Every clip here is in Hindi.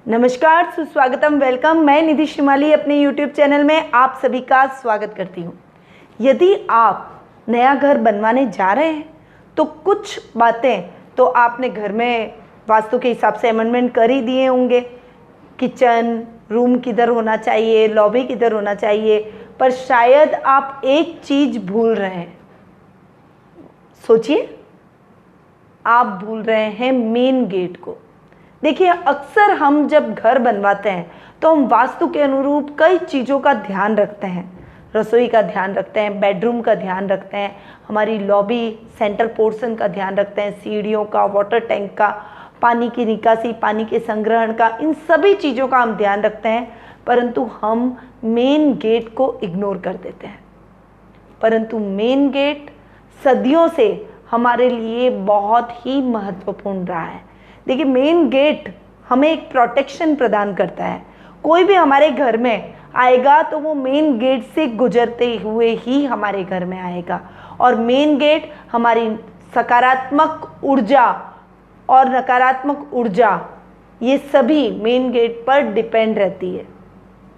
नमस्कार, सुस्वागतम, वेलकम। मैं निधि श्रीमाली अपने YouTube चैनल में आप सभी का स्वागत करती हूँ। यदि आप नया घर बनवाने जा रहे हैं तो कुछ बातें तो आपने घर में वास्तु के हिसाब से अमेंडमेंट कर ही दिए होंगे। किचन रूम किधर होना चाहिए, लॉबी किधर होना चाहिए, पर शायद आप एक चीज़ भूल रहे हैं। सोचिए, आप भूल रहे हैं मेन गेट को। देखिए, अक्सर हम जब घर बनवाते हैं तो हम वास्तु के अनुरूप कई चीज़ों का ध्यान रखते हैं। रसोई का ध्यान रखते हैं, बेडरूम का ध्यान रखते हैं, हमारी लॉबी सेंटर पोर्शन का ध्यान रखते हैं, सीढ़ियों का, वाटर टैंक का, पानी की निकासी, पानी के संग्रहण का, इन सभी चीज़ों का हम ध्यान रखते हैं। परंतु हम मेन गेट को इग्नोर कर देते हैं। परंतु मेन गेट सदियों से हमारे लिए बहुत ही महत्वपूर्ण रहा है। देखिए, मेन गेट हमें एक प्रोटेक्शन प्रदान करता है। कोई भी हमारे घर में आएगा तो वो मेन गेट से गुजरते हुए ही हमारे घर में आएगा। और मेन गेट हमारी सकारात्मक ऊर्जा और नकारात्मक ऊर्जा, ये सभी मेन गेट पर डिपेंड रहती है।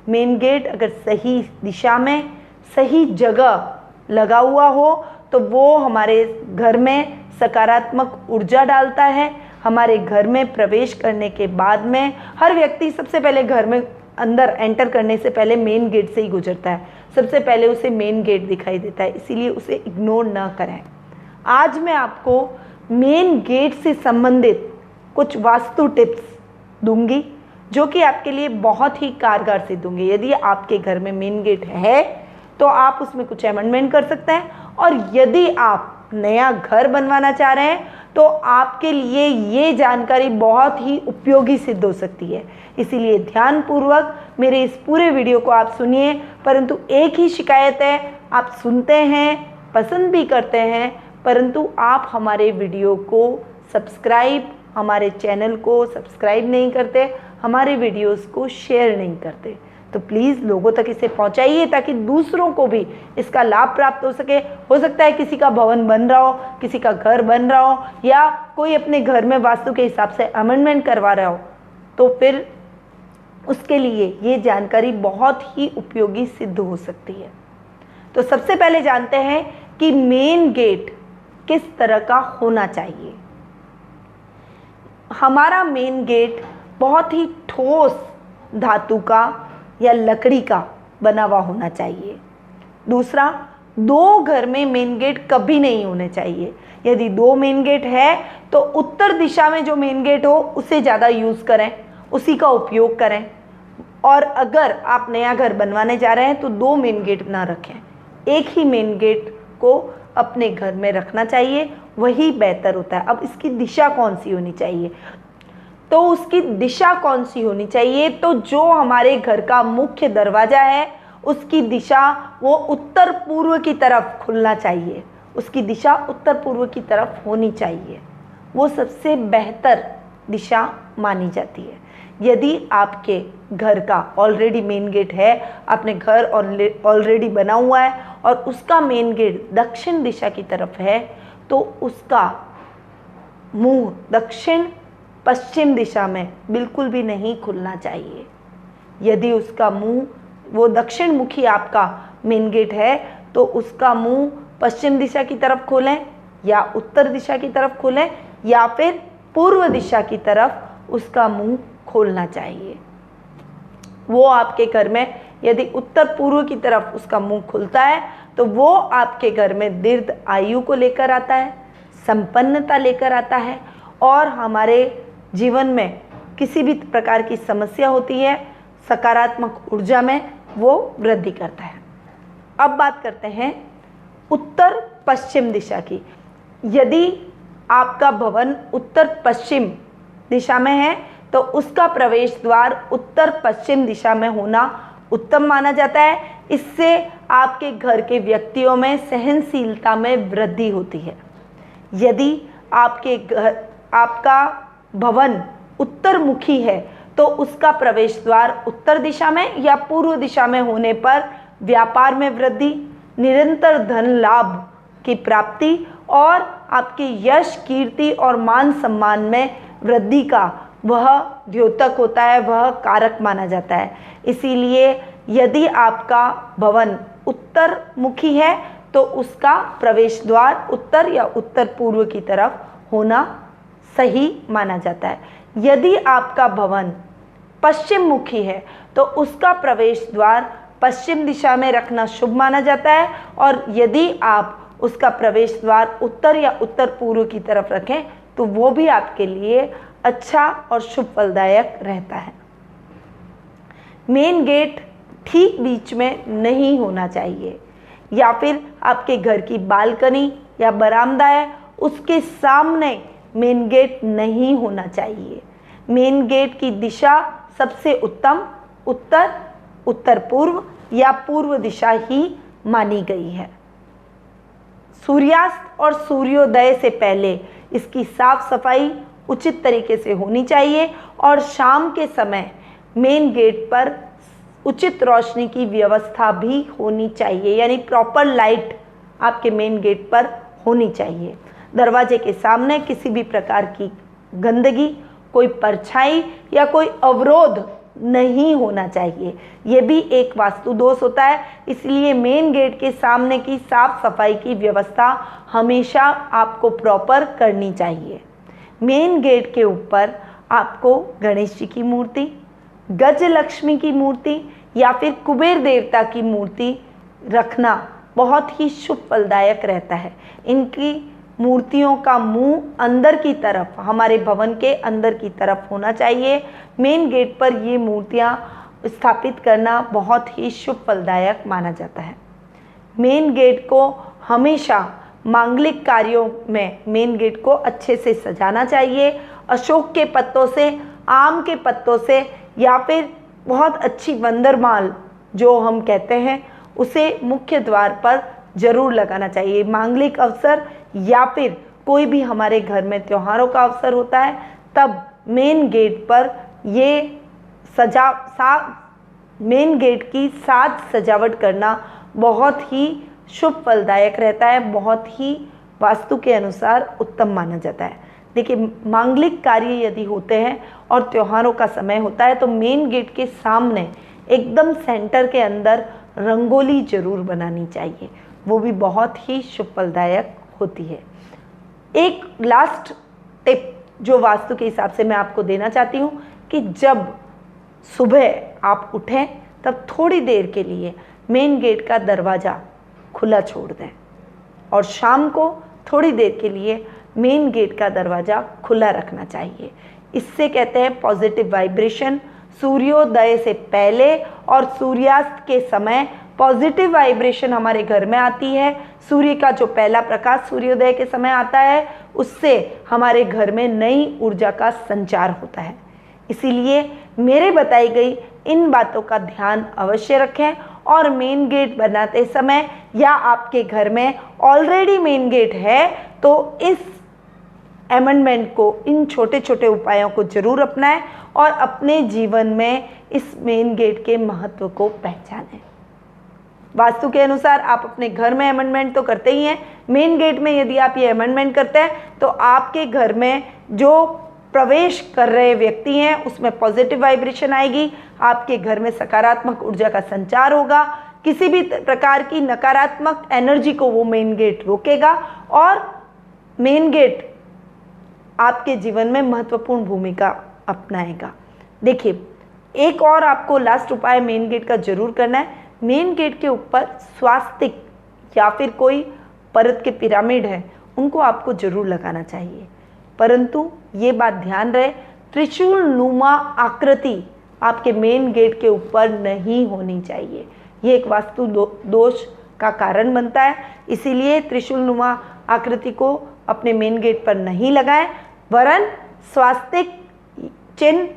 मेन गेट अगर सही दिशा में, सही जगह लगा हुआ हो तो वो हमारे घर में सकारात्मक ऊर्जा डालता है। हमारे घर में प्रवेश करने के बाद में हर व्यक्ति सबसे पहले घर में अंदर एंटर करने से पहले मेन गेट से ही गुजरता है। सबसे पहले उसे मेन गेट दिखाई देता है, इसीलिए उसे इग्नोर न करें। आज मैं आपको मेन गेट से संबंधित कुछ वास्तु टिप्स दूंगी जो कि आपके लिए बहुत ही कारगर सिद्ध होंगे। यदि आपके घर में मेन गेट है तो आप उसमें कुछ अमेंडमेंट कर सकते हैं, और यदि आप नया घर बनवाना चाह रहे हैं तो आपके लिए ये जानकारी बहुत ही उपयोगी सिद्ध हो सकती है। इसीलिए ध्यानपूर्वक मेरे इस पूरे वीडियो को आप सुनिए। परंतु एक ही शिकायत है, आप सुनते हैं, पसंद भी करते हैं, परंतु आप हमारे वीडियो को सब्सक्राइब, हमारे चैनल को सब्सक्राइब नहीं करते, हमारे वीडियोस को शेयर नहीं करते। तो प्लीज़ लोगों तक इसे पहुंचाइए ताकि दूसरों को भी इसका लाभ प्राप्त हो सके। हो सकता है किसी का भवन बन रहा हो, किसी का घर बन रहा हो, या कोई अपने घर में वास्तु के हिसाब से अमेंडमेंट करवा रहा हो, तो फिर उसके लिए ये जानकारी बहुत ही उपयोगी सिद्ध हो सकती है। तो सबसे पहले जानते हैं कि मेन गेट किस तरह का होना चाहिए। हमारा मेन गेट बहुत ही ठोस धातु का या लकड़ी का बना हुआ होना चाहिए। दूसरा, दो घर में मेन गेट कभी नहीं होने चाहिए। यदि दो मेन गेट है तो उत्तर दिशा में जो मेन गेट हो उसे ज़्यादा यूज़ करें, उसी का उपयोग करें। और अगर आप नया घर बनवाने जा रहे हैं तो दो मेन गेट ना रखें, एक ही मेन गेट को अपने घर में रखना चाहिए, वही बेहतर होता है। अब इसकी दिशा कौन सी होनी चाहिए, तो उसकी दिशा कौन सी होनी चाहिए, तो जो हमारे घर का मुख्य दरवाज़ा है उसकी दिशा वो उत्तर पूर्व की तरफ खुलना चाहिए। उसकी दिशा उत्तर पूर्व की तरफ होनी चाहिए, वो सबसे बेहतर दिशा मानी जाती है। यदि आपके घर का ऑलरेडी मेन गेट है, आपने घर ऑलरेडी बना हुआ है और उसका मेन गेट दक्षिण दिशा की तरफ है, तो उसका मुंह दक्षिण पश्चिम दिशा में बिल्कुल भी नहीं खुलना चाहिए। यदि उसका मुंह, वो दक्षिण मुखी आपका मेन गेट है, तो उसका मुंह पश्चिम दिशा की तरफ खोलें, या उत्तर दिशा की तरफ खोलें, या फिर पूर्व दिशा की तरफ उसका मुंह खोलना चाहिए। वो आपके घर में यदि उत्तर पूर्व की तरफ उसका मुंह खुलता है तो वो आपके घर में दीर्घ आयु को लेकर आता है, संपन्नता लेकर आता है, और हमारे जीवन में किसी भी प्रकार की समस्या होती है, सकारात्मक ऊर्जा में वो वृद्धि करता है। अब बात करते हैं उत्तर पश्चिम दिशा की। यदि आपका भवन उत्तर पश्चिम दिशा में है तो उसका प्रवेश द्वार उत्तर पश्चिम दिशा में होना उत्तम माना जाता है। इससे आपके घर के व्यक्तियों में सहनशीलता में वृद्धि होती है। यदि आपका भवन उत्तर मुखी है तो उसका प्रवेश द्वार उत्तर दिशा में या पूर्व दिशा में होने पर व्यापार में वृद्धि, निरंतर धन लाभ की प्राप्ति और आपके यश, कीर्ति और मान सम्मान में वृद्धि का वह द्योतक होता है, वह कारक माना जाता है। इसीलिए यदि आपका भवन उत्तर मुखी है तो उसका प्रवेश द्वार उत्तर या उत्तर पूर्व की तरफ होना सही माना जाता है। यदि आपका भवन पश्चिम मुखी है तो उसका प्रवेश द्वार पश्चिम दिशा में रखना शुभ माना जाता है, और यदि आप उसका प्रवेश द्वार उत्तर या उत्तर पूर्व की तरफ रखें तो वो भी आपके लिए अच्छा और शुभ फलदायक रहता है। मेन गेट ठीक बीच में नहीं होना चाहिए, या फिर आपके घर की बालकनी या बरामदा है उसके सामने मेन गेट नहीं होना चाहिए। मेन गेट की दिशा सबसे उत्तम उत्तर, उत्तर पूर्व या पूर्व दिशा ही मानी गई है। सूर्यास्त और सूर्योदय से पहले इसकी साफ सफाई उचित तरीके से होनी चाहिए, और शाम के समय मेन गेट पर उचित रोशनी की व्यवस्था भी होनी चाहिए, यानी प्रॉपर लाइट आपके मेन गेट पर होनी चाहिए। दरवाजे के सामने किसी भी प्रकार की गंदगी, कोई परछाई या कोई अवरोध नहीं होना चाहिए। ये भी एक वास्तु दोष होता है, इसलिए मेन गेट के सामने की साफ सफाई की व्यवस्था हमेशा आपको प्रॉपर करनी चाहिए। मेन गेट के ऊपर आपको गणेश जी की मूर्ति, गज लक्ष्मी की मूर्ति या फिर कुबेर देवता की मूर्ति रखना बहुत ही शुभ फलदायक रहता है। इनकी मूर्तियों का मुंह अंदर की तरफ, हमारे भवन के अंदर की तरफ होना चाहिए। मेन गेट पर ये मूर्तियां स्थापित करना बहुत ही शुभ फलदायक माना जाता है। मेन गेट को हमेशा मांगलिक कार्यों में मेन गेट को अच्छे से सजाना चाहिए। अशोक के पत्तों से, आम के पत्तों से, या फिर बहुत अच्छी वंदरमाल जो हम कहते हैं उसे मुख्य द्वार पर जरूर लगाना चाहिए। मांगलिक अवसर या फिर कोई भी हमारे घर में त्योहारों का अवसर होता है तब मेन गेट पर ये मेन गेट की साज सजावट करना बहुत ही शुभ फलदायक रहता है, बहुत ही वास्तु के अनुसार उत्तम माना जाता है। देखिए, मांगलिक कार्य यदि होते हैं और त्योहारों का समय होता है तो मेन गेट के सामने एकदम सेंटर के अंदर रंगोली जरूर बनानी चाहिए, वो भी बहुत ही शुभ फलदायक होती है। एक लास्ट टिप जो वास्तु के हिसाब से मैं आपको देना चाहती हूँ कि जब सुबह आप उठें तब थोड़ी देर के लिए मेन गेट का दरवाज़ा खुला छोड़ दें, और शाम को थोड़ी देर के लिए मेन गेट का दरवाज़ा खुला रखना चाहिए। इससे कहते हैं पॉजिटिव वाइब्रेशन। सूर्योदय से पहले और सूर्यास्त के समय पॉजिटिव वाइब्रेशन हमारे घर में आती है। सूर्य का जो पहला प्रकाश सूर्योदय के समय आता है उससे हमारे घर में नई ऊर्जा का संचार होता है। इसीलिए मेरे बताई गई इन बातों का ध्यान अवश्य रखें, और मेन गेट बनाते समय या आपके घर में ऑलरेडी मेन गेट है तो इस अमेंडमेंट को, इन छोटे छोटे उपायों को जरूर अपनाएं और अपने जीवन में इस मेन गेट के महत्व को पहचानें। वास्तु के अनुसार आप अपने घर में अमेंडमेंट तो करते ही हैं, मेन गेट में यदि आप ये अमेंडमेंट करते हैं तो आपके घर में जो प्रवेश कर रहे व्यक्ति हैं उसमें पॉजिटिव वाइब्रेशन आएगी, आपके घर में सकारात्मक ऊर्जा का संचार होगा, किसी भी प्रकार की नकारात्मक एनर्जी को वो मेन गेट रोकेगा, और मेन गेट आपके जीवन में महत्वपूर्ण भूमिका अपनाएगा। देखिए, एक और आपको लास्ट उपाय मेन गेट का जरूर करना है। मेन गेट के ऊपर स्वास्तिक या फिर कोई परत के पिरामिड है उनको आपको जरूर लगाना चाहिए, परंतु ये बात ध्यान रहे त्रिशूल नुमा आकृति आपके मेन गेट के ऊपर नहीं होनी चाहिए। ये एक वास्तु दोष का कारण बनता है, इसीलिए त्रिशूल नुमा आकृति को अपने मेन गेट पर नहीं लगाएं, वरन स्वास्तिक चिन्ह,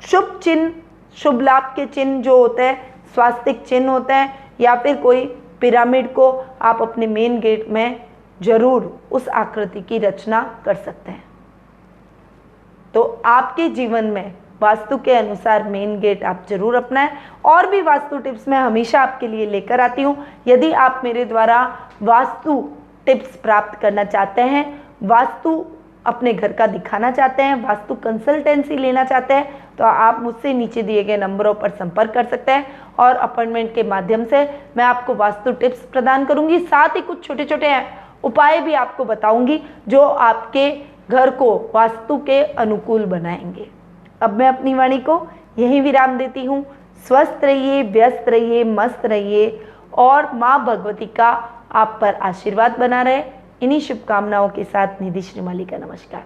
शुभ चिन्ह, शुभ लाभ के चिन्ह जो होते हैं स्वास्तिक चिन्ह होते हैं, या फिर कोई पिरामिड को आप अपने मेन गेट में जरूर उस आकृति की रचना कर सकते हैं। तो आपके जीवन में वास्तु के अनुसार मेन गेट आप जरूर अपनाएं। और भी वास्तु टिप्स मैं हमेशा आपके लिए लेकर आती हूँ। यदि आप मेरे द्वारा वास्तु टिप्स प्राप्त करना चाहते हैं, वास्तु अपने घर का दिखाना चाहते हैं, वास्तु कंसल्टेंसी लेना चाहते हैं, तो आप मुझसे नीचे दिए गए नंबरों पर संपर्क कर सकते हैं और अपॉइंटमेंट के माध्यम से मैं आपको वास्तु टिप्स प्रदान करूंगी। साथ ही कुछ छोटे छोटे उपाय भी आपको बताऊंगी जो आपके घर को वास्तु के अनुकूल बनाएंगे। अब मैं अपनी वाणी को यहीं विराम देती हूँ। स्वस्थ रहिए, व्यस्त रहिए, मस्त रहिए और माँ भगवती का आप पर आशीर्वाद बना रहे। इन्हीं शुभकामनाओं के साथ निधि श्रीमाली का नमस्कार।